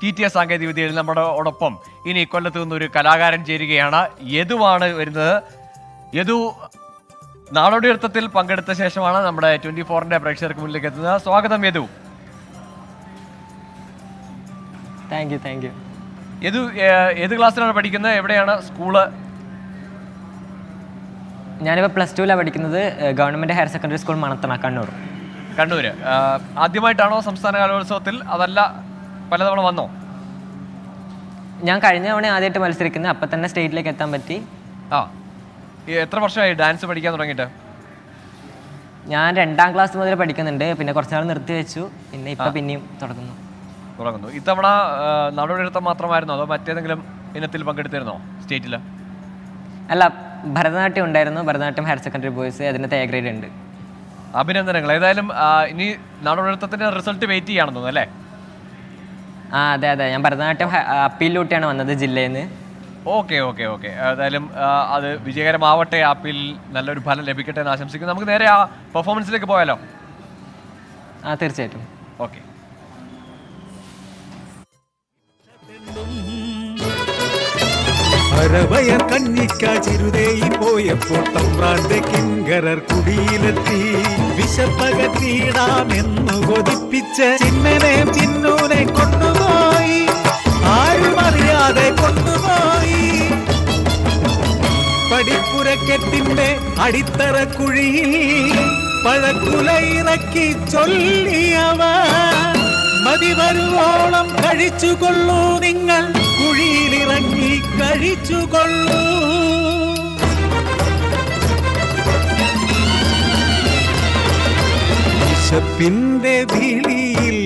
TTS സാങ്കേതിക വിദ്യയിൽ നമ്മളോടൊപ്പം ഇനി കൊല്ലത്ത് നിന്നൊരു കലാകാരൻ ചേരുകയാണ്. യദുവാണ് വരുന്നത്. യദു നാടോടി നൃത്തത്തിൽ പങ്കെടുത്ത ശേഷമാണ് നമ്മുടെ 24-ന്റെ പ്രേക്ഷകർക്ക് മുന്നിലേക്ക് എത്തുന്നത്. സ്വാഗതം യദു. Thank you. യദു ഏത് ക്ലാസ്സിലാണ് പഠിക്കുന്നത്? എവിടെയാണ് സ്കൂള്? ഞാനിപ്പോൾ +2ലാണ് പഠിക്കുന്നത്. Government higher secondary school Manathana, Kannur. ആദ്യമായിട്ടാണോ സംസ്ഥാന കലോത്സവത്തിൽ, അതല്ല പലതവണ വന്നോ? ഞാൻ കഴിഞ്ഞ തവണ ആദ്യമായിട്ട് മത്സരിക്കുന്നത്, അപ്പം തന്നെ സ്റ്റേറ്റിലേക്ക് എത്താൻ പറ്റി. എത്ര വർഷമായി ഡാൻസ് പഠിക്കാൻ തുടങ്ങിയിട്ട്? ഞാൻ 2ാം ക്ലാസ് മുതൽ പഠിക്കുന്നുണ്ട്. പിന്നെ കുറച്ച് നാൾ നിർത്തി വെച്ചു. പിന്നെ ഇപ്പം പിന്നെയും തുടങ്ങുന്നു. ഇത്തവണ നാടോടി നൃത്തം മാത്രമായിരുന്നോ അതോ മറ്റേതെങ്കിലും ഇനത്തിൽ പങ്കെടുത്തിരുന്നോ സ്റ്റേറ്റിൽ? അല്ല, ഭരതനാട്യം ഉണ്ടായിരുന്നു. ഭരതനാട്യം ഹയർ സെക്കൻഡറി ബോയ്സ്, അതിനകത്ത് A ഗ്രേഡ് ഉണ്ട്. അഭിനന്ദനങ്ങൾ. ഏതായാലും ഇനി നാടോടി നൃത്തത്തിന്റെ റിസൾട്ട് വെയിറ്റ് ചെയ്യാണെന്ന് തോന്നുന്നു അല്ലേ? അതെ. ഞാൻ ഭരതനാട്യം അപ്പീലിലൂട്ടിയാണ് വന്നത്, ജില്ലയിൽ നിന്ന്. ഓക്കെ. ഏതായാലും അത് വിജയകരമാവട്ടെ. അപ്പീൽ നല്ലൊരു ഫലം ലഭിക്കട്ടെ എന്ന് ആശംസിക്കുന്നു. നമുക്ക് നേരെ ആ പെർഫോമൻസിലേക്ക് പോയാലോ? തീർച്ചയായിട്ടും. ഓക്കെ. അരവയർ കഞ്ഞിക്കാചിരുതേയി പോയപ്പോൾ തമ്പ്രാന്റെ കിങ്കരർ കുടിയിലെത്തി. വിശപ്പകത്തിയിടാമെന്നു കൊതിപ്പിച്ച ചിന്നൂനെ കൊണ്ടുപോയി. ആരും അറിയാതെ കൊണ്ടുപോയി. പടിപ്പുരക്കെട്ടിന്റെ അടിത്തറ കുഴിയിൽ പഴക്കുല ഇറക്കി ചൊല്ലിയവർ, മതി വരുവോളം കഴിച്ചുകൊള്ളൂ നിങ്ങൾ, കുഴിയിലിറങ്ങി കഴിച്ചുകൊള്ളൂ. വിശപ്പിന്റെ വിളിയിൽ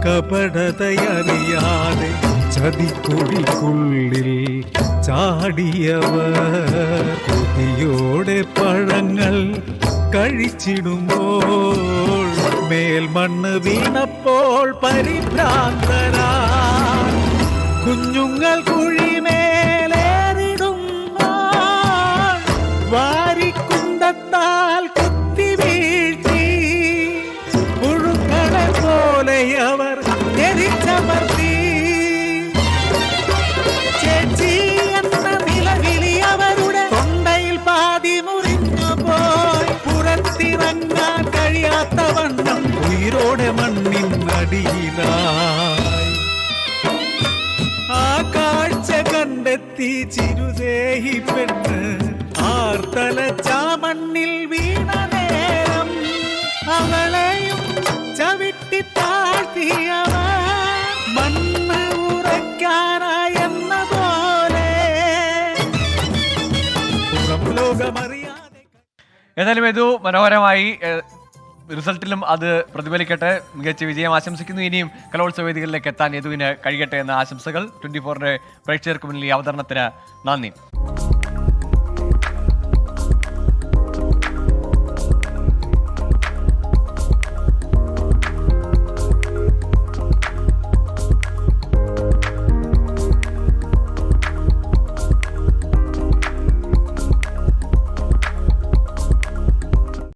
കപടതയറിയാതെ ചതിക്കുഴിക്കുള്ളിൽ ചാടിയവർ, കൊതിയോടെ പഴങ്ങൾ കഴിച്ചിടുമ്പോൾ മേൽമണ്ണ് വീണപ്പോൾ പരിഭ്രാന്തരാ. കുഞ്ഞുങ്ങൾ കുഴിമേലേറിടുമ്പോൾ വാരിക്കുന്തത്താൽ കുത്തി വീഴ്ത്തി. പുഴുക്കളെ പോലെ അവർ എരിച്ചമർത്തി. ചേച്ചി എന്ന നിലവിളി അവരുടെ തൊണ്ടയിൽ പാതി മുറിഞ്ഞു പോയി. പുറത്തിറങ്ങാൻ കഴിയാത്ത വണ്ണം ഉയിരോടെ മണ്ണിനടിയിലായി. ആ കാഴ്ച കണ്ടെത്തി ചിരുതേഹി പെണ്ണ് ആർത്തലച്ചാമണ്ണിൽ വീണ നേരം അവളെയും ചവിട്ടി താഴ്ത്തിയവർ മണ്ണ് ഉറയ്ക്കാനായെന്ന പോലെ പുറം ലോകമറിയാതെ. ഏതായാലും ഇത് മനോഹരമായി റിസൾട്ടിലും അത് പ്രതിഫലിക്കട്ടെ. മികച്ച വിജയം ആശംസിക്കുന്നു. ഇനിയും കലോത്സവ വേദികളിലേക്ക് എത്താൻ യദുവിന് കഴിയട്ടെ എന്ന ആശംസകൾ. 24-ന്റെ പ്രേക്ഷകർക്ക് മുന്നിൽ ഈ അവതരണത്തിന് നന്ദി.